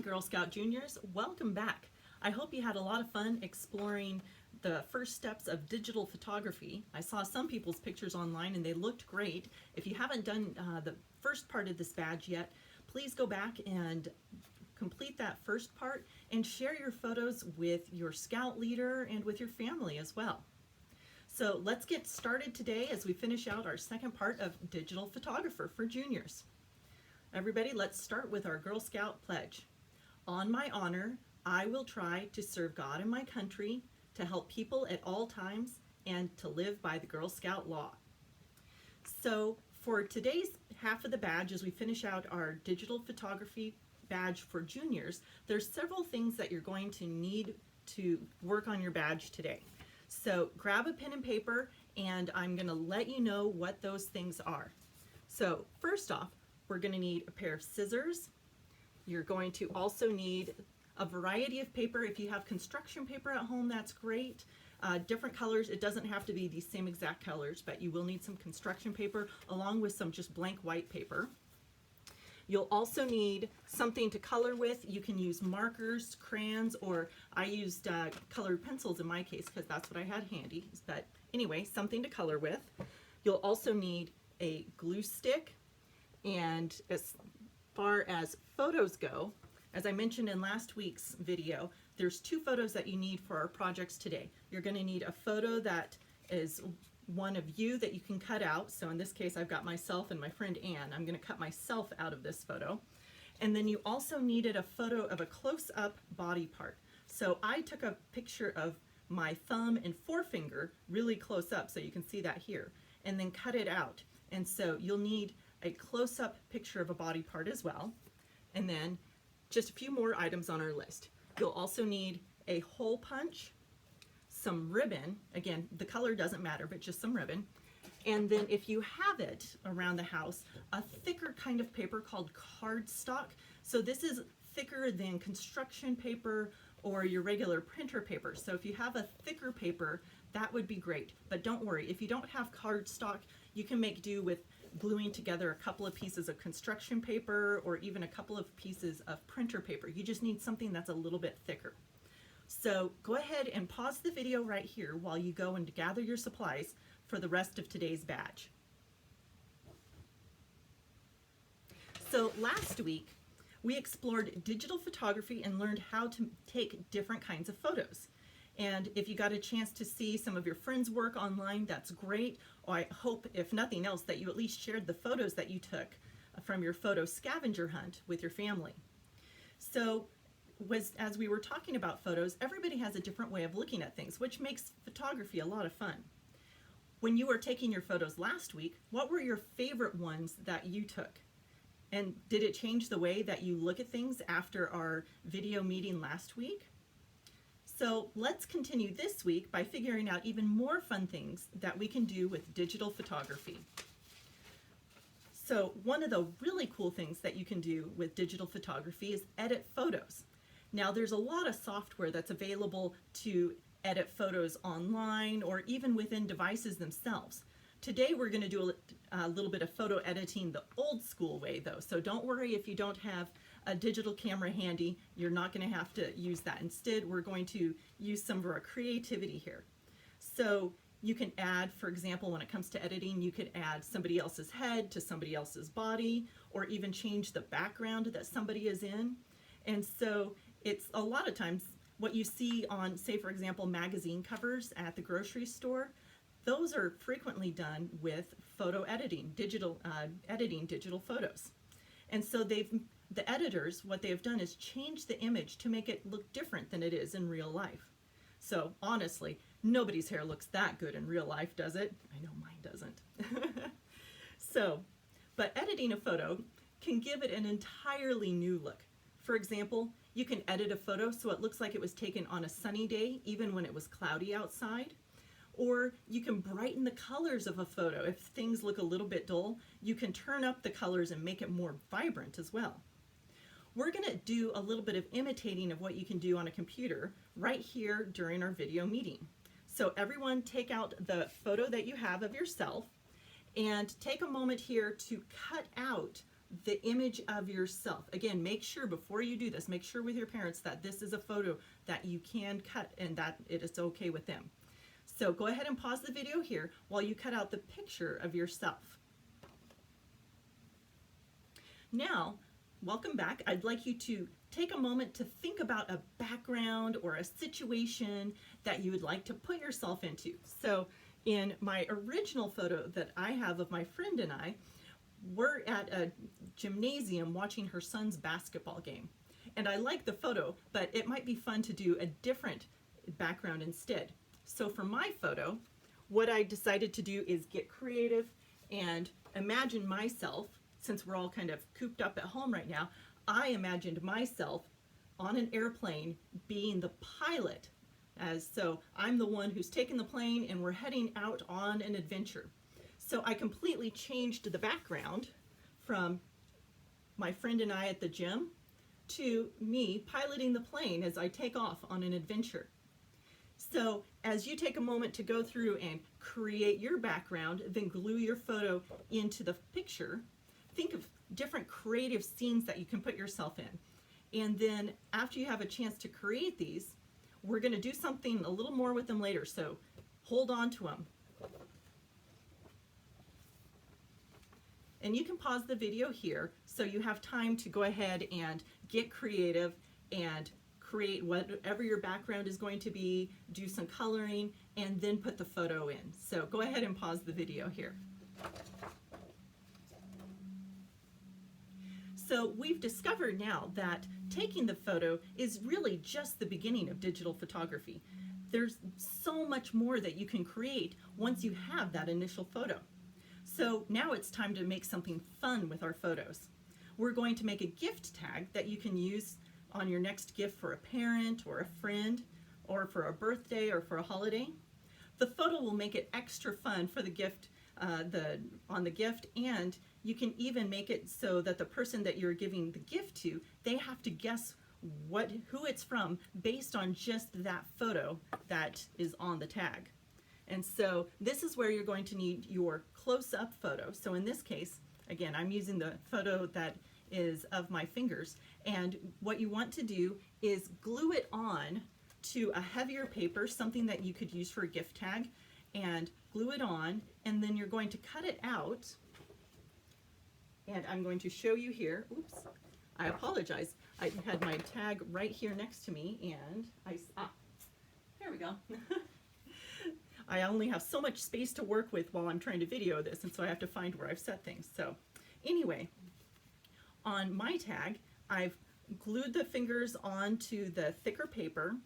Girl Scout Juniors, welcome back. I hope you had a lot of fun exploring the first steps of digital photography. I saw some people's pictures online and they looked great. If you haven't done the first part of this badge yet, please go back and complete that first part and share your photos with your scout leader and with your family as well. So let's get started today as we finish out our second part of Digital Photographer for Juniors. Everybody, let's start with our Girl Scout pledge. On my honor, I will try to serve God and my country, to help people at all times, and to live by the Girl Scout law. So for today's half of the badge, as we finish out our digital photography badge for juniors, there's several things that you're going to need to work on your badge today. So grab a pen and paper, and I'm going to let you know what those things are. So first off, we're going to need a pair of scissors. You're going to also need a variety of paper. If you have construction paper at home, that's great. Different colors. It doesn't have to be the same exact colors, but you will need some construction paper along with some just blank white paper. You'll also need something to color with. You can use markers, crayons, or I used colored pencils in my case because that's what I had handy. But anyway, something to color with. You'll also need a glue stick. And as far as photos go, as I mentioned in last week's video, there's two photos that you need for our projects today. You're going to need a photo that is one of you that you can cut out. So in this case, I've got myself and my friend Anne. I'm going to cut myself out of this photo. And then you also needed a photo of a close-up body part. So I took a picture of my thumb and forefinger really close up, so you can see that here, and then cut it out. And so you'll need a close-up picture of a body part as well. And then just a few more items on our list. You'll also need a hole punch, some ribbon, again, the color doesn't matter, but just some ribbon. And then if you have it around the house, a thicker kind of paper called cardstock. So this is thicker than construction paper or your regular printer paper. So if you have a thicker paper, that would be great. But don't worry, if you don't have cardstock, you can make do with gluing together a couple of pieces of construction paper or even a couple of pieces of printer paper. You just need something that's a little bit thicker. So go ahead and pause the video right here while you go and gather your supplies for the rest of today's badge. So last week, we explored digital photography and learned how to take different kinds of photos. And if you got a chance to see some of your friends' work online, that's great. Or I hope, if nothing else, that you at least shared the photos that you took from your photo scavenger hunt with your family. So as we were talking about photos, everybody has a different way of looking at things, which makes photography a lot of fun. When you were taking your photos last week, what were your favorite ones that you took? And did it change the way that you look at things after our video meeting last week? So let's continue this week by figuring out even more fun things that we can do with digital photography. So one of the really cool things that you can do with digital photography is edit photos. Now there's a lot of software that's available to edit photos online or even within devices themselves. Today we're going to do a little bit of photo editing the old school way though, so don't worry if you don't have a digital camera handy, you're not going to have to use that. Instead, we're going to use some of our creativity here. So you can add, for example, when it comes to editing, you could add somebody else's head to somebody else's body, or even change the background that somebody is in. And so it's a lot of times what you see on, say, for example, magazine covers at the grocery store, those are frequently done with photo editing, editing digital photos. And so the editors, what they have done is change the image to make it look different than it is in real life. So honestly, nobody's hair looks that good in real life, does it? I know mine doesn't. But editing a photo can give it an entirely new look. For example, you can edit a photo so it looks like it was taken on a sunny day, even when it was cloudy outside. Or you can brighten the colors of a photo. If things look a little bit dull, you can turn up the colors and make it more vibrant as well. We're going to do a little bit of imitating of what you can do on a computer right here during our video meeting. So everyone take out the photo that you have of yourself and take a moment here to cut out the image of yourself. Again, make sure before you do this, make sure with your parents that this is a photo that you can cut and that it is okay with them. So go ahead and pause the video here while you cut out the picture of yourself. Now, welcome back. I'd like you to take a moment to think about a background or a situation that you would like to put yourself into. So in my original photo that I have of my friend and I, we're at a gymnasium watching her son's basketball game. And I like the photo, but it might be fun to do a different background instead. So for my photo, what I decided to do is get creative and imagine myself, since we're all kind of cooped up at home right now, I imagined myself on an airplane being the pilot. So I'm the one who's taken the plane and we're heading out on an adventure. So I completely changed the background from my friend and I at the gym to me piloting the plane as I take off on an adventure. So as you take a moment to go through and create your background, then glue your photo into the picture, think of different creative scenes that you can put yourself in. And then after you have a chance to create these, we're going to do something a little more with them later, so hold on to them. And you can pause the video here so you have time to go ahead and get creative and create whatever your background is going to be, do some coloring, and then put the photo in. So go ahead and pause the video here. So we've discovered now that taking the photo is really just the beginning of digital photography. There's so much more that you can create once you have that initial photo. So now it's time to make something fun with our photos. We're going to make a gift tag that you can use on your next gift for a parent or a friend or for a birthday or for a holiday. The photo will make it extra fun for the gift, on the gift, and you can even make it so that the person that you're giving the gift to, they have to guess who it's from based on just that photo that is on the tag. And so this is where you're going to need your close-up photo. So in this case, again, I'm using the photo that is of my fingers, and what you want to do is glue it on to a heavier paper, something that you could use for a gift tag, and glue it on, and then you're going to cut it out, and I'm going to show you here. Oops, I apologize. I had my tag right here next to me, and there we go. I only have so much space to work with while I'm trying to video this, and so I have to find where I've set things. So anyway, on my tag, I've glued the fingers onto the thicker paper,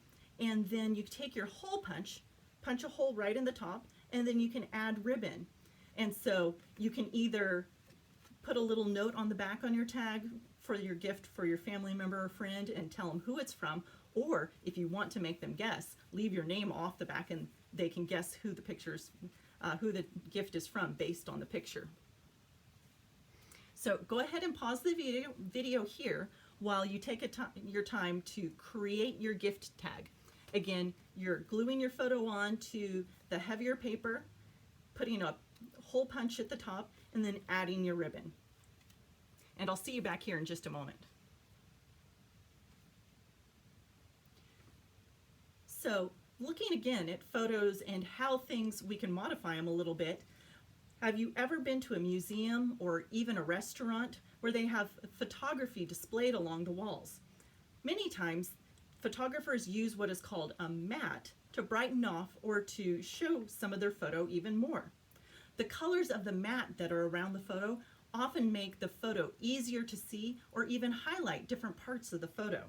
and then you take your hole punch a hole right in the top, and then you can add ribbon. And so you can either put a little note on the back on your tag for your gift for your family member or friend and tell them who it's from, or if you want to make them guess, leave your name off the back and they can guess who who the gift is from based on the picture. So go ahead and pause the video here while you take your time to create your gift tag. Again, you're gluing your photo on to the heavier paper, putting a hole punch at the top, and then adding your ribbon. And I'll see you back here in just a moment. So looking again at photos and how we can modify them a little bit, have you ever been to a museum or even a restaurant where they have photography displayed along the walls? Many times, photographers use what is called a matte to brighten off or to show some of their photo even more. The colors of the matte that are around the photo often make the photo easier to see or even highlight different parts of the photo.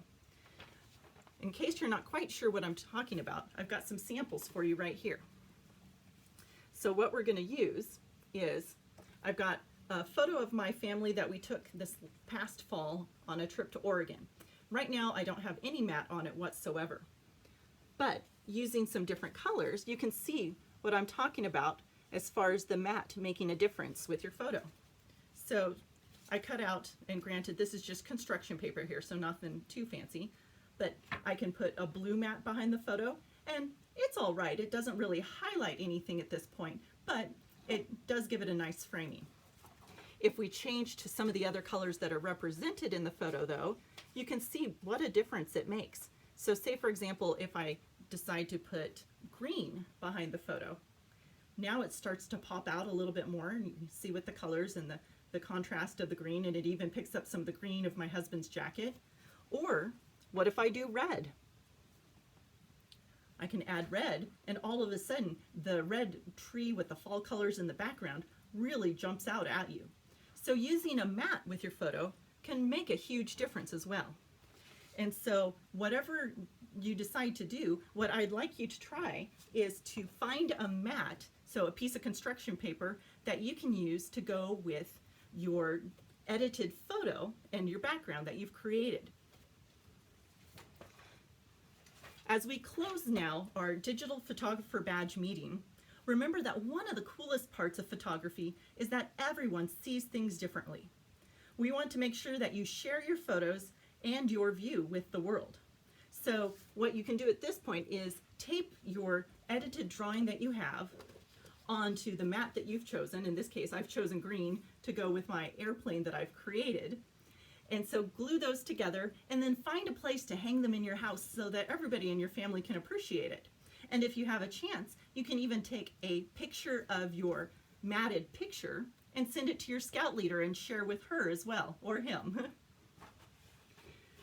In case you're not quite sure what I'm talking about, I've got some samples for you right here. So what we're going to use is, I've got a photo of my family that we took this past fall on a trip to Oregon. Right now I don't have any matte on it whatsoever, but using some different colors you can see what I'm talking about as far as the matte making a difference with your photo. So I cut out, and granted this is just construction paper here, so nothing too fancy, but I can put a blue matte behind the photo, and it's all right. It doesn't really highlight anything at this point, but it does give it a nice framing. If we change to some of the other colors that are represented in the photo though, you can see what a difference it makes. So say for example, if I decide to put green behind the photo, now it starts to pop out a little bit more, and you can see with the colors and the contrast of the green, and it even picks up some of the green of my husband's jacket. Or what if I do red? I can add red, and all of a sudden the red tree with the fall colors in the background really jumps out at you. So using a mat with your photo can make a huge difference as well. And so whatever you decide to do, what I'd like you to try is to find a mat, so a piece of construction paper that you can use to go with your edited photo and your background that you've created. As we close now our Digital Photographer Badge meeting, remember that one of the coolest parts of photography is that everyone sees things differently. We want to make sure that you share your photos and your view with the world. So what you can do at this point is tape your edited drawing that you have onto the mat that you've chosen. In this case, I've chosen green to go with my airplane that I've created. And so glue those together and then find a place to hang them in your house so that everybody in your family can appreciate it. And if you have a chance, you can even take a picture of your matted picture and send it to your scout leader and share with her as well, or him.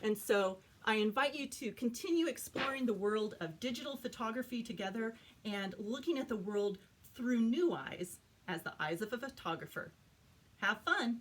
And so I invite you to continue exploring the world of digital photography together and looking at the world through new eyes as the eyes of a photographer. Have fun!